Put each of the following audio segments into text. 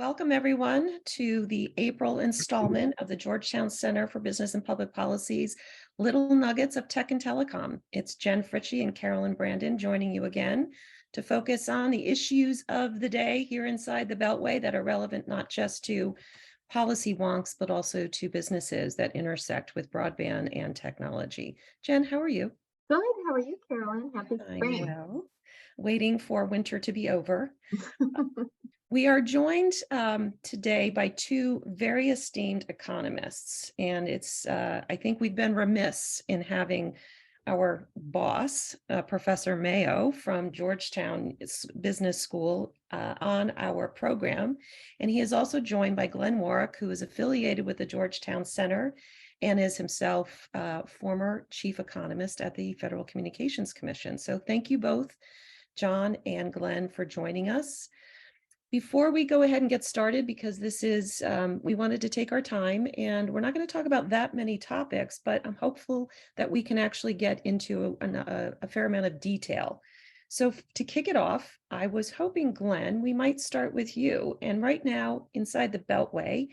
Welcome, everyone, to the April installment of the Georgetown Center for Business and Public Policy's Little Nuggets of Tech and Telecom. It's Jen Fritzsche and Carolyn Brandon joining you again to focus on the issues of the day here inside the Beltway that are relevant not just to policy wonks, but also to businesses that intersect with broadband and technology. Jen, how are you? Good. How are you, Carolyn? Happy spring. I'm well. Waiting for winter to be over. We are joined today by two very esteemed economists, and I think we've been remiss in having our boss, Professor Mayo from Georgetown Business School on our program. And he is also joined by Glenn Woroch, who is affiliated with the Georgetown Center and is himself former chief economist at the Federal Communications Commission. So thank you both, John and Glenn, for joining us. Before we go ahead and get started, because this is, we wanted to take our time and we're not going to talk about that many topics, but I'm hopeful that we can actually get into a fair amount of detail. So to kick it off, I was hoping, Glenn, we might start with you. And right now inside the Beltway,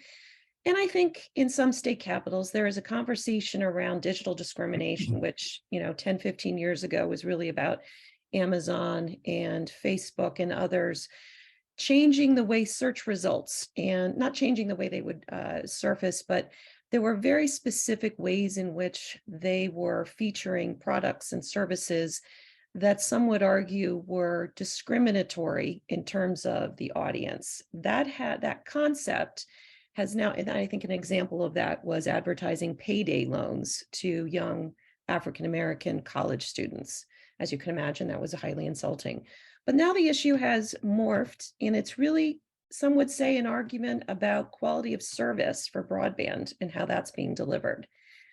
and I think in some state capitals, there is a conversation around digital discrimination, which, 10, 15 years ago was really about Amazon and Facebook and others changing the way search results, and not changing the way they would surface, but there were very specific ways in which they were featuring products and services that some would argue were discriminatory in terms of the audience. That concept has now, and I think an example of that was advertising payday loans to young African-American college students. As you can imagine, that was highly insulting. But now the issue has morphed, and it's really, some would say, an argument about quality of service for broadband and how that's being delivered.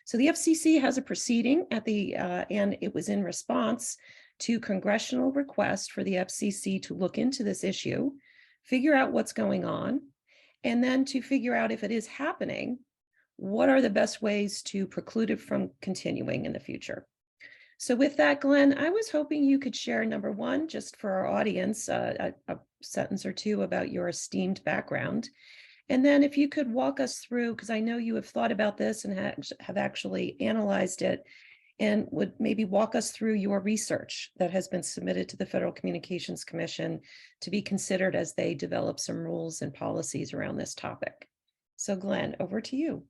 So the FCC has a proceeding and it was in response to congressional request for the FCC to look into this issue, figure out what's going on, and then to figure out if it is happening, what are the best ways to preclude it from continuing in the future. So with that, Glenn, I was hoping you could share, number one, just for our audience, a sentence or two about your esteemed background. And then if you could walk us through, because I know you have thought about this and have actually analyzed it, and would maybe walk us through your research that has been submitted to the Federal Communications Commission to be considered as they develop some rules and policies around this topic. So Glenn, over to you.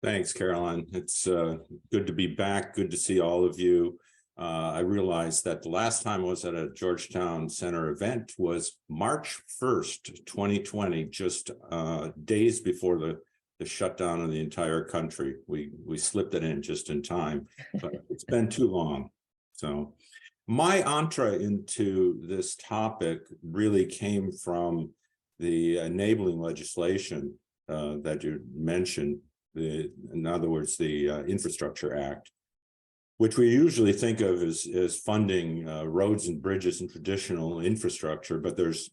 Thanks, Carolyn. It's good to be back. Good to see all of you. I realized that the last time I was at a Georgetown Center event was March 1st, 2020, just days before the shutdown of the entire country. We slipped it in just in time, but it's been too long. So my entree into this topic really came from the enabling legislation that you mentioned. In other words, the Infrastructure Act, which we usually think of as funding roads and bridges and traditional infrastructure, but there's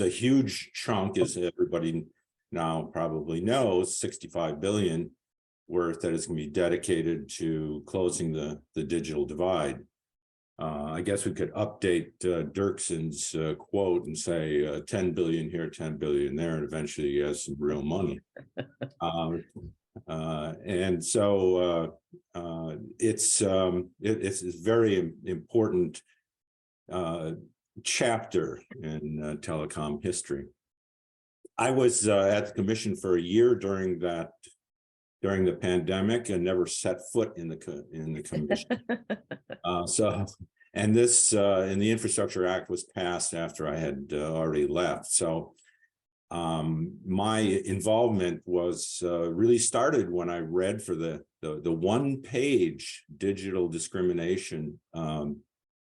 a huge chunk, as everybody now probably knows, $65 billion worth that is going to be dedicated to closing the digital divide. I guess we could update Dirksen's quote and say 10 billion here, 10 billion there, and eventually he has some real money. And so it's a very important chapter in telecom history. I was at the commission for a year during the pandemic and never set foot in the commission. And the Infrastructure Act was passed after I had already left. So my involvement was really started when I read for the one-page digital discrimination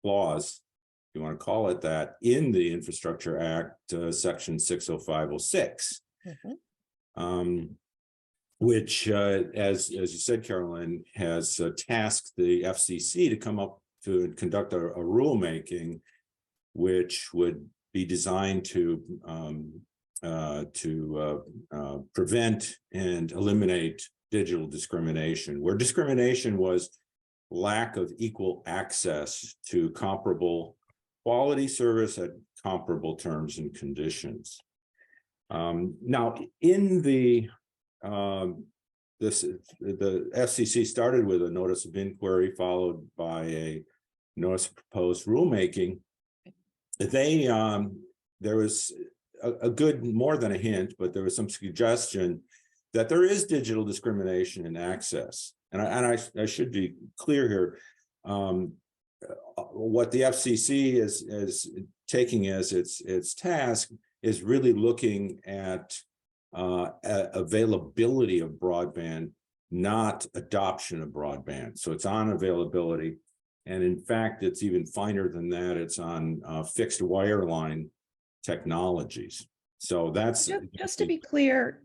clause, if you want to call it that, in the Infrastructure Act, section 60506. Mm-hmm. Which, as you said, Carolyn, has tasked the FCC to come up to conduct a rulemaking, which would be designed to prevent and eliminate digital discrimination, where discrimination was lack of equal access to comparable quality service at comparable terms and conditions. Now, in the FCC started with a notice of inquiry followed by a notice of proposed rulemaking. There was a good, more than a hint, but there was some suggestion that there is digital discrimination in access. And I should be clear here. What the FCC is taking as its task is really looking at availability of broadband, not adoption of broadband. So it's on availability. And in fact, it's even finer than that. It's on fixed wireline technologies. So that's just to be clear.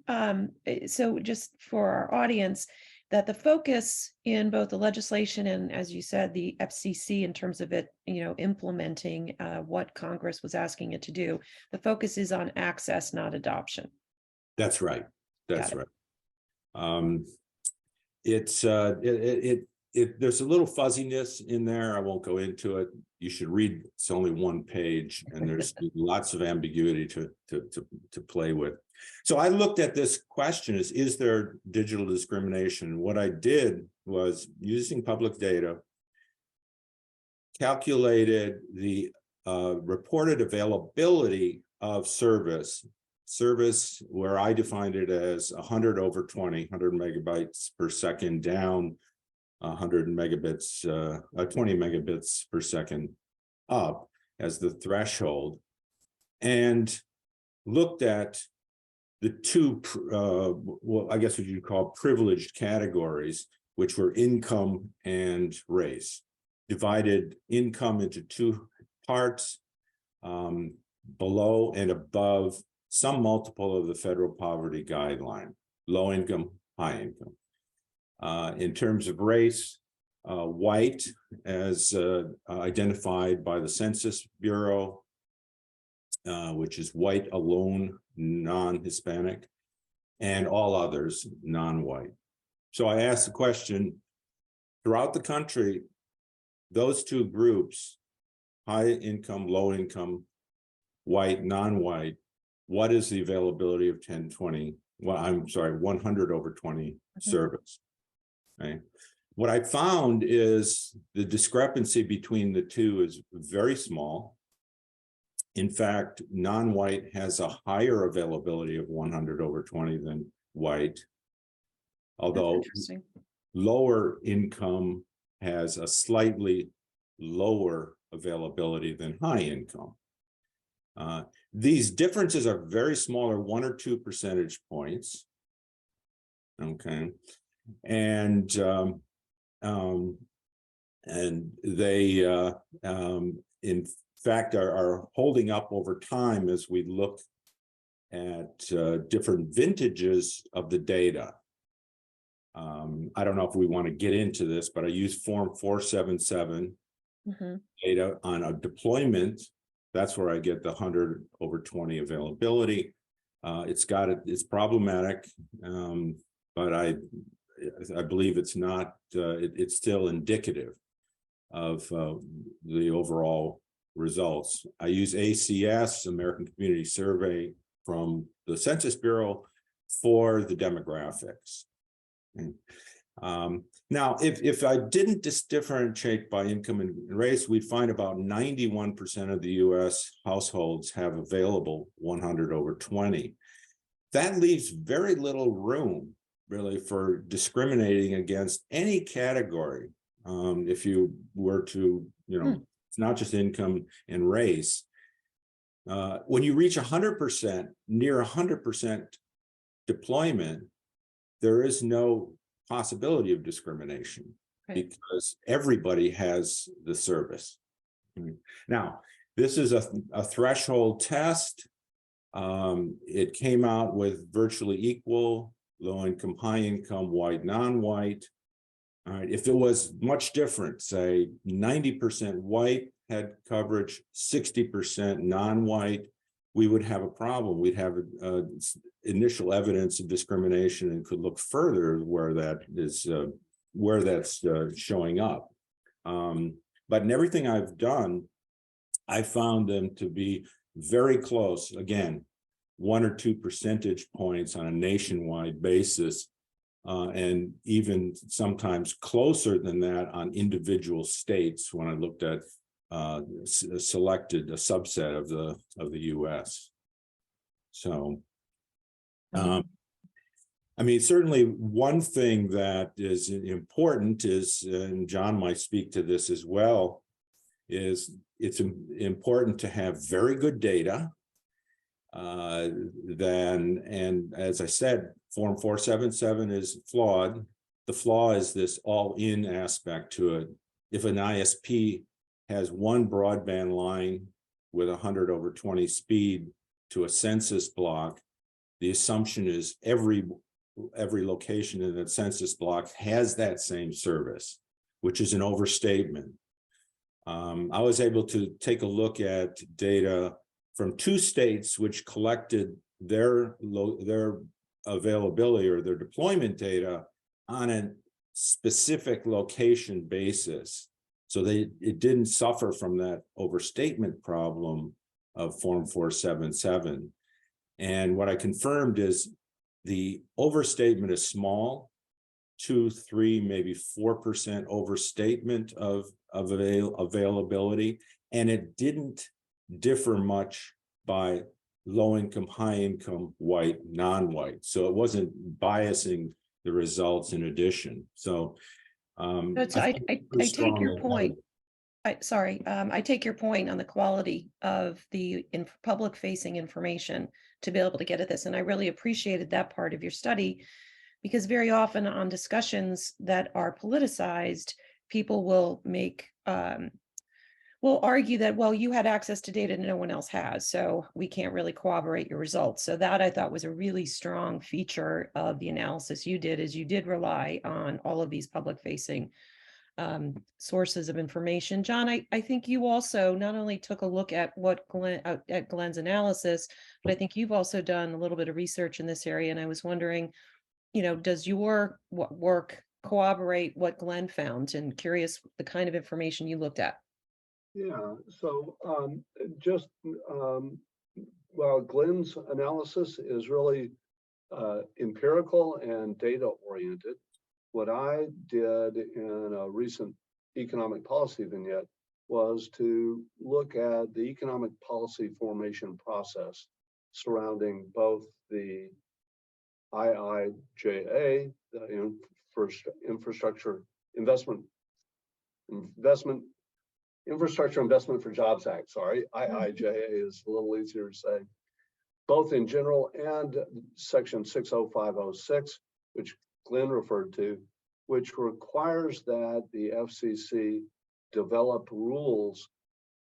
So just for our audience, that the focus in both the legislation and, as you said, the FCC in terms of it, implementing what Congress was asking it to do, the focus is on access, not adoption. That's right. That's right. There's a little fuzziness in there. I won't go into it. You should read. It's only one page, and there's lots of ambiguity to play with. So I looked at this question: is there digital discrimination? What I did was, using public data, calculated the reported availability of service where I defined it as 100 over 20, 100 megabytes per second down, 100 megabits, 20 megabits per second up as the threshold, and looked at the two, well, I guess what you'd call privileged categories, which were income and race. Divided income into two parts, below and above some multiple of the federal poverty guideline, low income, high income. In terms of race, white, as identified by the Census Bureau, which is white alone, non-Hispanic, and all others, non-white. So I asked the question, throughout the country, those two groups, high income, low income, white, non-white, what is the availability of 100 over 20 service? Okay. What I found is the discrepancy between the two is very small. In fact, non-white has a higher availability of 100 over 20 than white, although lower income has a slightly lower availability than high income. These differences are very small, or 1 or 2 percentage points. Okay, and they in fact are holding up over time as we look at different vintages of the data. I don't know if we want to get into this, but I use Form 477 data on a deployment. That's where I get the 100 over 20 availability. It's problematic, but I believe it's not. It's still indicative of the overall results. I use ACS, American Community Survey, from the Census Bureau for the demographics. Now, if I didn't differentiate by income and race, we'd find about 91% of the US households have available 100 over 20. That leaves very little room, really, for discriminating against any category. If you were to, it's not just income and race. When you reach 100%, near 100% deployment, there is no possibility of discrimination, because everybody has the service. Now, this is a threshold test. It came out with virtually equal low income, high income, white, non-white. All right, if it was much different, say 90% white had coverage, 60% non-white, we would have a problem. We'd have initial evidence of discrimination and could look further where that is, where that's showing up. But in everything I've done, I found them to be very close. Again, 1 or 2 percentage points on a nationwide basis, and even sometimes closer than that on individual states when I looked at selected a subset of the US. So I mean, certainly one thing that is important is, and John might speak to this as well, is it's important to have very good data. And as I said, Form 477 is flawed. The flaw is this all-in aspect to it. If an ISP has one broadband line with 100/20 speed to a census block, the assumption is every location in that census block has that same service, which is an overstatement. I was able to take a look at data from 2 states which collected their availability or their deployment data on a specific location basis. So it didn't suffer from that overstatement problem of Form 477. And what I confirmed is the overstatement is small, 2, 3, maybe 4% overstatement of availability, and it didn't differ much by low income, high income, white, non-white. So it wasn't biasing the results in addition. So I take your point. I take your point on the quality of the public facing information to be able to get at this. And I really appreciated that part of your study, because very often on discussions that are politicized, people will make, will argue that, well, you had access to data no one else has, so we can't really corroborate your results. So that I thought was a really strong feature of the analysis you did, is you did rely on all of these public facing sources of information. John, I think you also not only took a look at what Glenn's analysis, but I think you've also done a little bit of research in this area. And I was wondering, does your work corroborate what Glenn found? And curious the kind of information you looked at. Yeah, so well, Glenn's analysis is really empirical and data oriented. What I did in a recent economic policy vignette was to look at the economic policy formation process surrounding both the IIJA, the Infrastructure Investment for Jobs Act, sorry, IIJA is a little easier to say, both in general and section 60506, which Glenn referred to, which requires that the FCC develop rules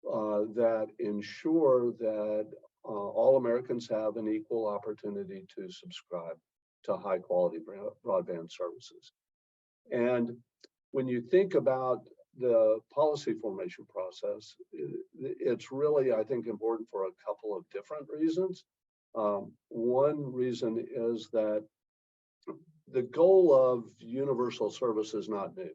that ensure that all Americans have an equal opportunity to subscribe to high quality broadband services. And when you think about the policy formation process, it's really, I think, important for a couple of different reasons. One reason is that the goal of universal service is not new.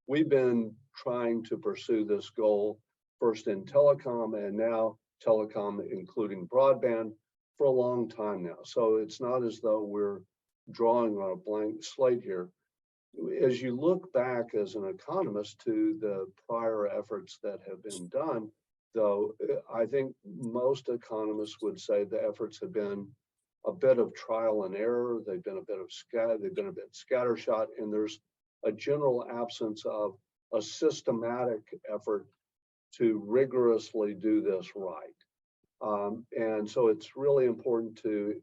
We've been trying to pursue this goal first in telecom and now telecom, including broadband, for a long time now. So it's not as though we're drawing on a blank slate here. As you look back as an economist to the prior efforts that have been done, though, I think most economists would say the efforts have been a bit of trial and error. They've been a bit scattershot, and there's a general absence of a systematic effort to rigorously do this right. And so it's really important to,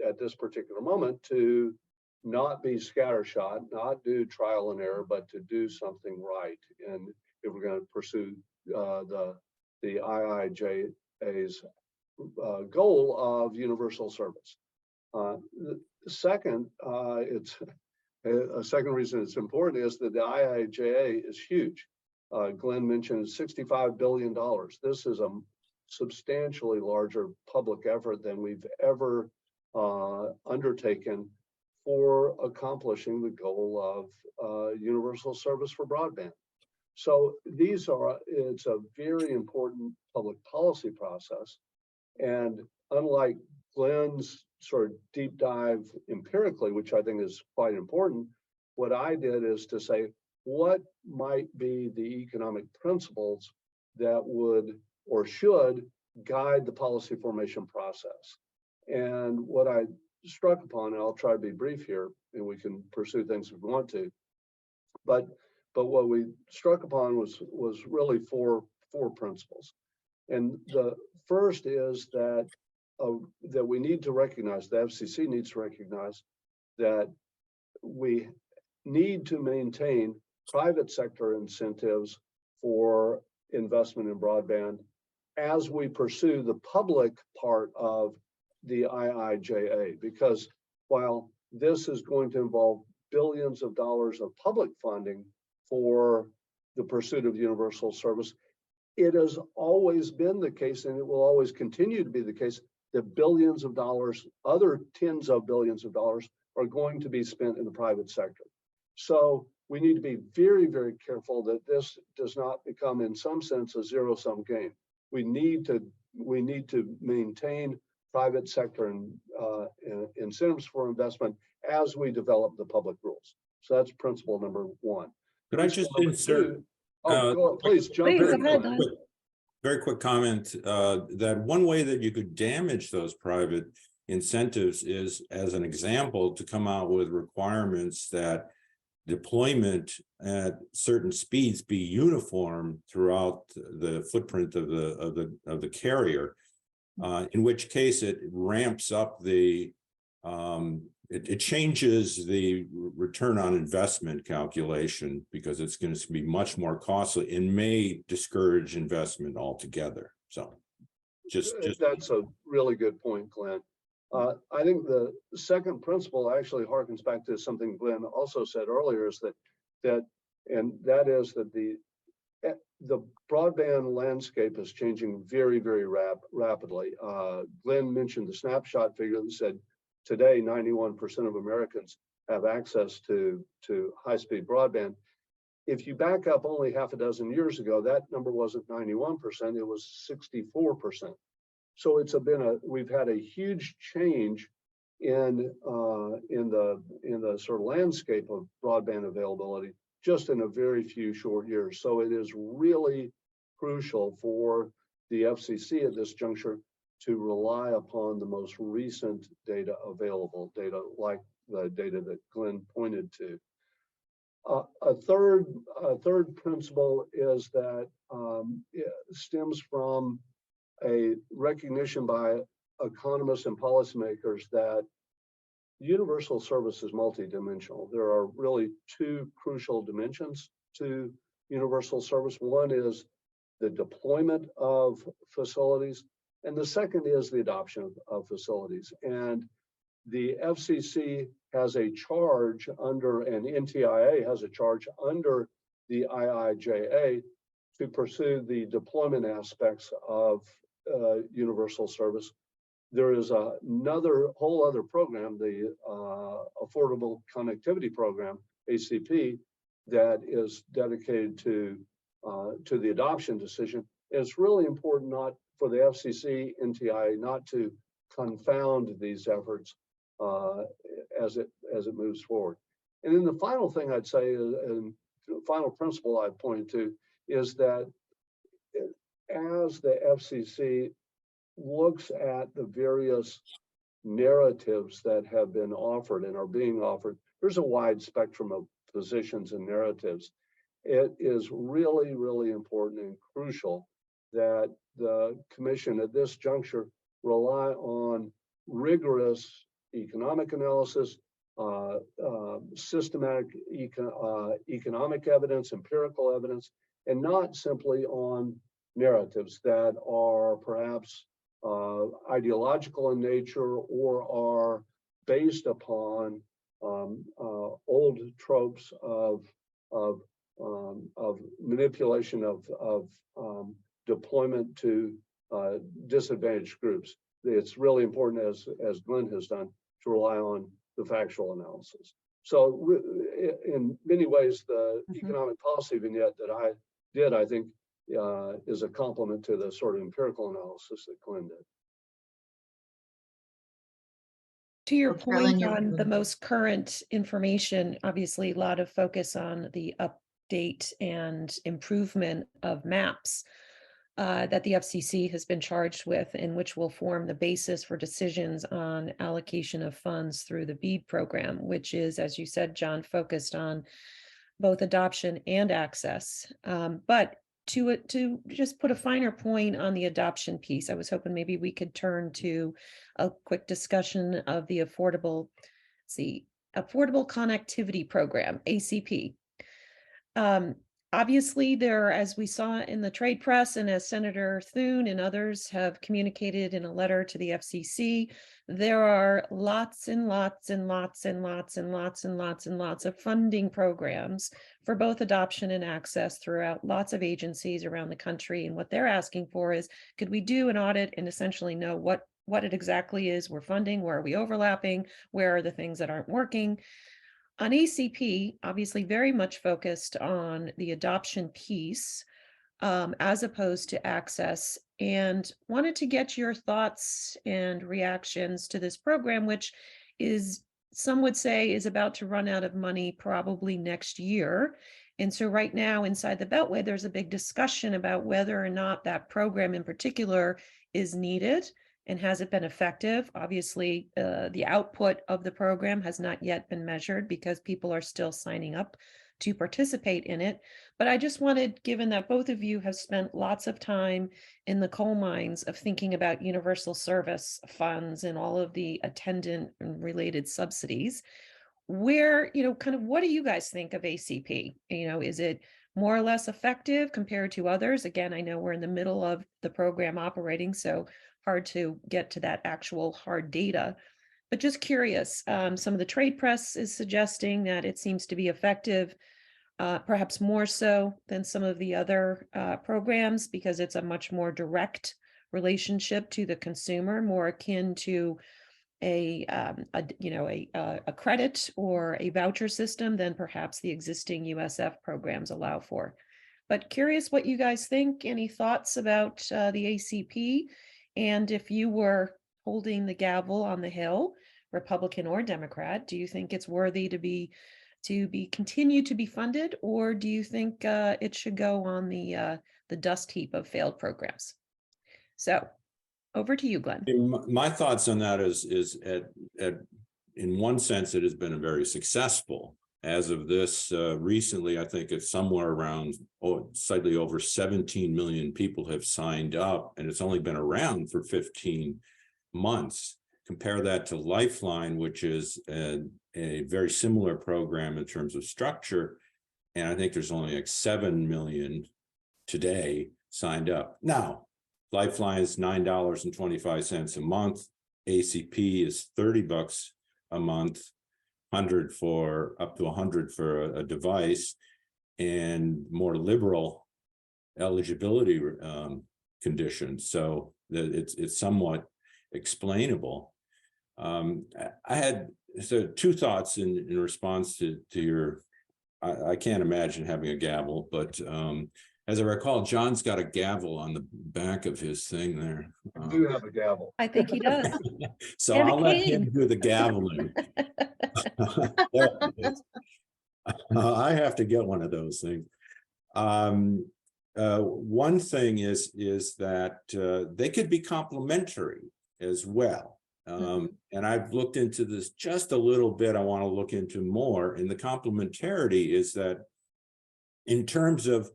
at this particular moment, to not be scattershot, not do trial and error, but to do something right. And if we're going to pursue the IIJA's goal of universal service. The second, a second reason it's important is that the IIJA is huge. Glenn mentioned $65 billion. This is a substantially larger public effort than we've ever undertaken for accomplishing the goal of universal service for broadband. So it's a very important public policy process. And unlike Glenn's sort of deep dive empirically, which I think is quite important, what I did is to say, what might be the economic principles that would or should guide the policy formation process? And what I struck upon, and I'll try to be brief here, and we can pursue things if we want to, but what we struck upon was really four principles. And the first is that that we need to recognize, the FCC needs to recognize that we need to maintain private sector incentives for investment in broadband as we pursue the public part of the IIJA, because while this is going to involve billions of dollars of public funding for the pursuit of universal service, it has always been the case, and it will always continue to be the case, that billions of dollars, other tens of billions of dollars, are going to be spent in the private sector. So we need to be very, very careful that this does not become, in some sense, a zero-sum game. We need to maintain private sector and incentives for investment as we develop the public rules. So that's principle number one. Could I just insert? Go on, please jump in. Very quick comment that one way that you could damage those private incentives is, as an example, to come out with requirements that deployment at certain speeds be uniform throughout the footprint of the carrier, in which case it ramps up the it changes the return on investment calculation, because it's going to be much more costly and may discourage investment altogether. So just that's a really good point, Glenn. I think the second principle actually harkens back to something Glenn also said earlier, is that the broadband landscape is changing very, very rapidly. Glenn mentioned the snapshot figure that said today 91% of Americans have access to high-speed broadband. If you back up only half a dozen years ago, that number wasn't 91%, it was 64%. So we've had a huge change in the sort of landscape of broadband availability just in a very few short years. So it is really crucial for the FCC at this juncture to rely upon the most recent data available, data like the data that Glenn pointed to. A third principle is that it stems from a recognition by economists and policymakers that universal service is multidimensional. There are really two crucial dimensions to universal service. One is the deployment of facilities, and the second is the adoption of facilities. And the FCC has a charge under, and NTIA has a charge under the IIJA to pursue the deployment aspects of universal service. There is another whole other program, the Affordable Connectivity Program, ACP, that is dedicated to the adoption decision. And it's really important not for the FCC, NTIA, not to confound these efforts as it moves forward. And then the final thing I'd say, and final principle I'd point to, is that as the FCC looks at the various narratives that have been offered and are being offered, there's a wide spectrum of positions and narratives. It is really, really important and crucial that the commission at this juncture rely on rigorous economic analysis, systematic economic evidence, empirical evidence, and not simply on narratives that are perhaps ideological in nature or are based upon old tropes of manipulation of deployment to disadvantaged groups. It's really important, as Glenn has done, to rely on the factual analysis. So in many ways, the economic policy vignette that I did, I think, is a complement to the sort of empirical analysis that Glenn did. To your Carolyn, point you're on the welcome. most current information, obviously a lot of focus on the update and improvement of maps that the FCC has been charged with, and which will form the basis for decisions on allocation of funds through the BEAD program, which is, as you said, John, focused on both adoption and access. But to just put a finer point on the adoption piece, I was hoping maybe we could turn to a quick discussion of the Affordable Connectivity Program, ACP. Obviously, as we saw in the trade press, and as Senator Thune and others have communicated in a letter to the FCC, there are lots and lots and lots and lots and lots and lots and lots of funding programs for both adoption and access throughout lots of agencies around the country. And what they're asking for is, could we do an audit and essentially know what it exactly is we're funding, where are we overlapping, where are the things that aren't working? On ACP, obviously very much focused on the adoption piece as opposed to access, and wanted to get your thoughts and reactions to this program, which is, some would say, is about to run out of money probably next year. And so right now inside the Beltway, there's a big discussion about whether or not that program in particular is needed. And has it been effective? Obviously, the output of the program has not yet been measured because people are still signing up to participate in it. But I just wanted, given that both of you have spent lots of time in the coal mines of thinking about universal service funds and all of the attendant and related subsidies, where, kind of what do you guys think of ACP? Is it more or less effective compared to others? Again, I know we're in the middle of the program operating, so hard to get to that actual hard data, but just curious. Some of the trade press is suggesting that it seems to be effective, perhaps more so than some of the other programs, because it's a much more direct relationship to the consumer, more akin to a credit or a voucher system than perhaps the existing USF programs allow for. But curious what you guys think. Any thoughts about the ACP? And if you were holding the gavel on the Hill, Republican or Democrat, do you think it's worthy to be continued to be funded, or do you think it should go on the dust heap of failed programs? So, over to you, Glenn. My thoughts on that is in one sense, it has been a very successful. As of this recently, I think it's somewhere around slightly over 17 million people have signed up, and it's only been around for 15 months. Compare that to Lifeline, which is a very similar program in terms of structure, and I think there's only like 7 million today signed up. Now, Lifeline is $9.25 a month. ACP is $30 a month. 100 for up to 100 for a device, and more liberal eligibility conditions. So that it's somewhat explainable. I had two thoughts in response to your. I can't imagine having a gavel, but as I recall, John's got a gavel on the back of his thing there. I do have a gavel. I think he does. So And a I'll let him cane. do the gaveling. There it is. I have to get one of those things. One thing is that they could be complementary as well. And I've looked into this just a little bit. I want to look into more. And the complementarity is that in terms of,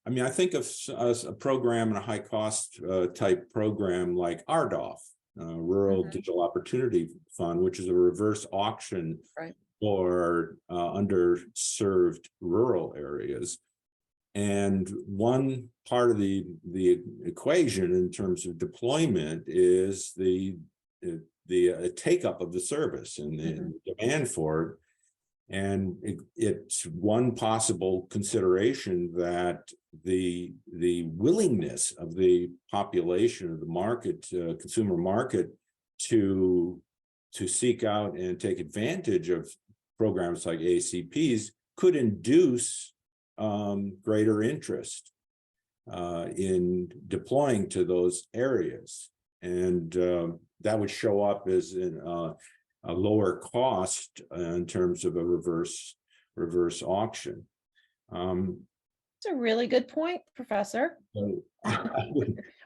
I mean, I think of a program and a high cost type program like RDOF, Rural Digital Opportunity Fund, which is a reverse auction for underserved rural areas. And one part of the equation in terms of deployment is the take up of the service and the demand for it. And it's one possible consideration that the willingness of the population of the market, consumer market, to seek out and take advantage of programs like ACPs could induce greater interest in deploying to those areas. And that would show up as in a lower cost in terms of a reverse auction. It's a really good point, Professor. So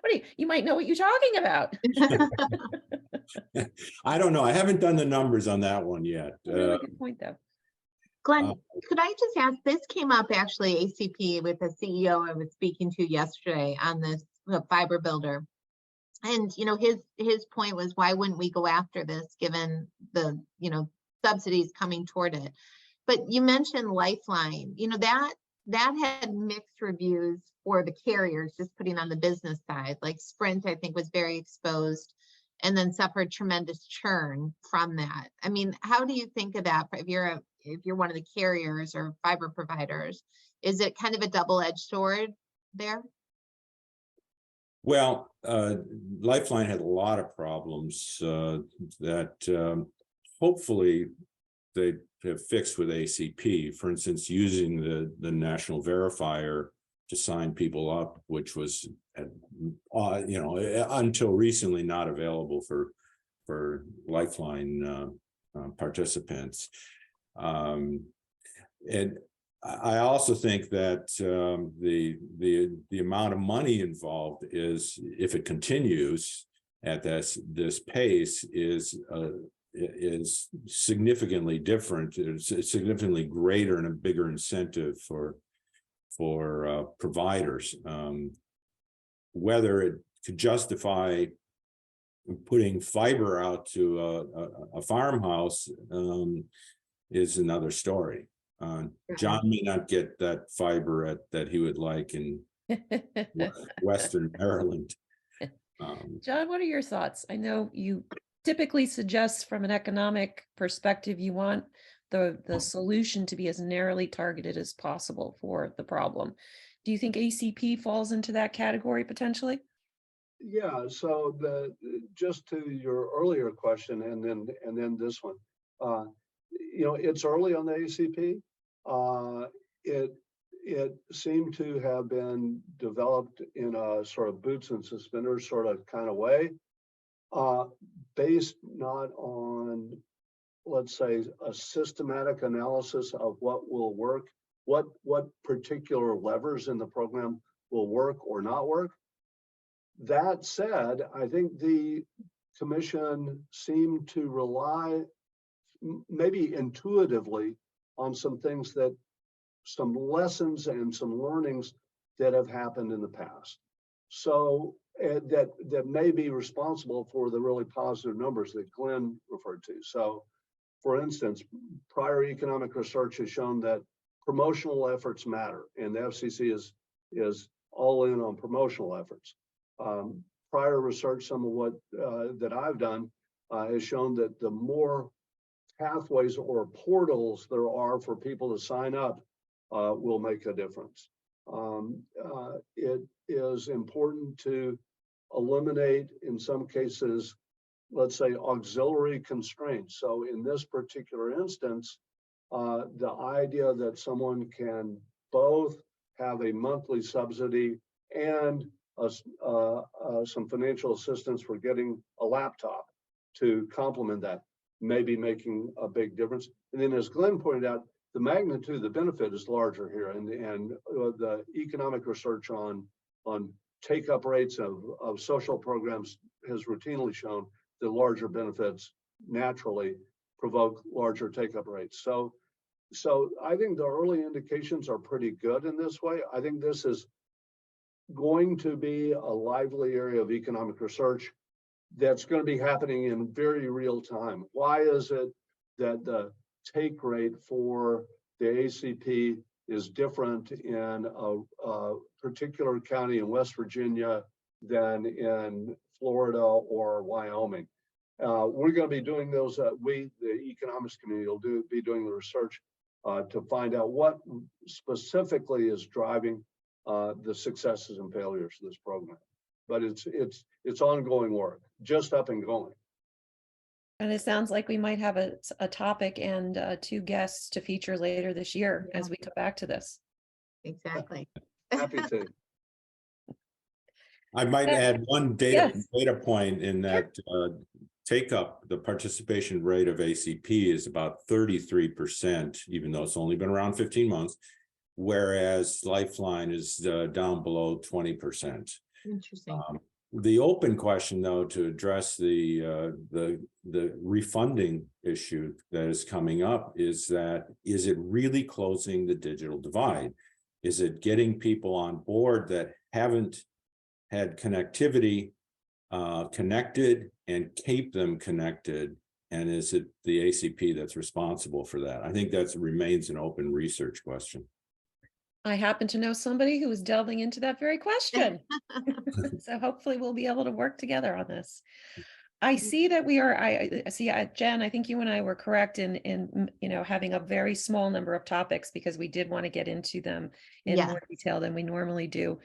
What do you might know what you're talking about. I don't know. I haven't done the numbers on that one yet. Really good point, though. Glenn, could I just ask, this came up actually ACP with the CEO I was speaking to yesterday on this fiber builder. And, his point was, why wouldn't we go after this given the, subsidies coming toward it? But you mentioned Lifeline, that had mixed reviews for the carriers, just putting on the business side. Like Sprint, I think, was very exposed and then suffered tremendous churn from that. I mean, how do you think of that if you're one of the carriers or fiber providers? Is it kind of a double-edged sword there? Well, Lifeline had a lot of problems that hopefully they have fixed with ACP. For instance, using the national verifier to sign people up, which was, until recently not available for Lifeline participants. And I also think that the amount of money involved is, if it continues at this pace, is significantly different. It's significantly greater and a bigger incentive for providers. Whether it could justify putting fiber out to a farmhouse is another story. John may not get that fiber that he would like in Western Maryland. John, what are your thoughts? I know you typically suggest from an economic perspective, you want the solution to be as narrowly targeted as possible for the problem. Do you think ACP falls into that category potentially? Yeah, so just to your earlier question and then this one, it's early on the ACP. It seemed to have been developed in a sort of boots and suspenders sort of kind of way, based not on, let's say, a systematic analysis of what will work, what particular levers in the program will work or not work. That said, I think the commission seemed to rely maybe intuitively on some things some lessons and some learnings that have happened in the past. So that may be responsible for the really positive numbers that Glenn referred to. So for instance, prior economic research has shown that promotional efforts matter, and the FCC is all in on promotional efforts. Prior research, some of what that I've done has shown that the more pathways or portals there are for people to sign up will make a difference. It is important to eliminate, in some cases, let's say, auxiliary constraints. So in this particular instance, the idea that someone can both have a monthly subsidy and some financial assistance for getting a laptop to complement that may be making a big difference. And then, as Glenn pointed out, the magnitude of the benefit is larger here, and the economic research on take-up rates of social programs has routinely shown that larger benefits naturally provoke larger take-up rates. So I think the early indications are pretty good in this way. I think this is going to be a lively area of economic research that's going to be happening in very real time. Why is it that the take rate for the ACP is different in a particular county in West Virginia than in Florida or Wyoming? We're going to be doing those, the economics community will be doing the research to find out what specifically is driving the successes and failures of this program. But it's ongoing work, just up and going. And it sounds like we might have a topic and 2 guests to feature later this year as we come back to this. Exactly. Happy to. I might add one data point in that take up, the participation rate of ACP is about 33%, even though it's only been around 15 months, whereas Lifeline is down below 20%. Interesting. The open question, though, to address the refunding issue that is coming up is it really closing the digital divide? Is it getting people on board that haven't had connectivity connected and keep them connected? And is it the ACP that's responsible for that? I think that remains an open research question. I happen to know somebody who is delving into that very question. So hopefully we'll be able to work together on this. I see that we are, I see, Jen, I think you and I were correct in having a very small number of topics because we did want to get into them in more detail than we normally do.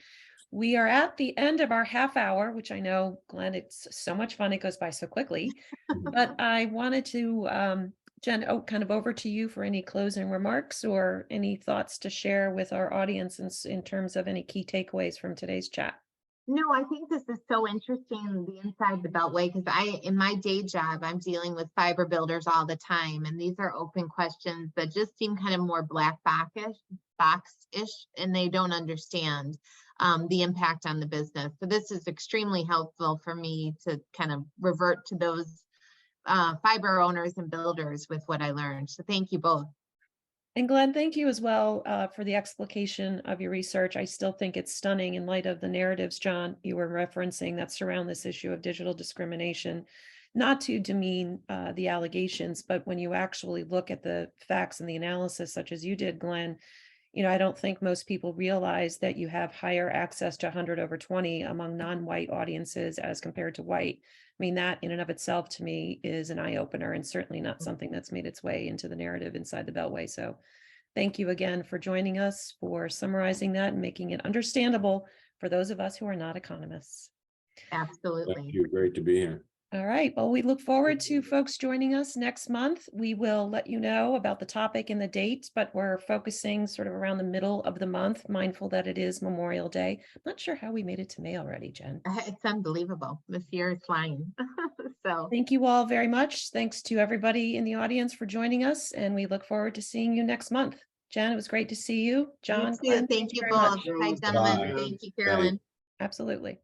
We are at the end of our half hour, which I know, Glenn, it's so much fun. It goes by so quickly, but I wanted to, Jen, kind of over to you for any closing remarks or any thoughts to share with our audience in terms of any key takeaways from today's chat. No, I think this is so interesting, the inside the Beltway, because in my day job, I'm dealing with fiber builders all the time. And these are open questions that just seem kind of more black box-ish, and they don't understand the impact on the business. So this is extremely helpful for me to kind of revert to those fiber owners and builders with what I learned. So thank you both. And Glenn, thank you as well for the explication of your research. I still think it's stunning in light of the narratives, John, you were referencing that surround this issue of digital discrimination, not to demean the allegations, but when you actually look at the facts and the analysis, such as you did, Glenn, I don't think most people realize that you have higher access to 100/20 among non-white audiences as compared to white. I mean, that in and of itself to me is an eye opener and certainly not something that's made its way into the narrative inside the Beltway. So thank you again for joining us, for summarizing that and making it understandable for those of us who are not economists. Absolutely. Thank you. Great to be here. All right. Well, we look forward to folks joining us next month. We will let you know about the topic and the date, but we're focusing sort of around the middle of the month, mindful that it is Memorial Day. I'm not sure how we made it to May already, Jen. It's unbelievable. This year is flying. So thank you all very much. Thanks to everybody in the audience for joining us, and we look forward to seeing you next month. Jen, it was great to see you. John, Glenn, thank you both. Hi, gentlemen. Thank you, Carolyn. Absolutely.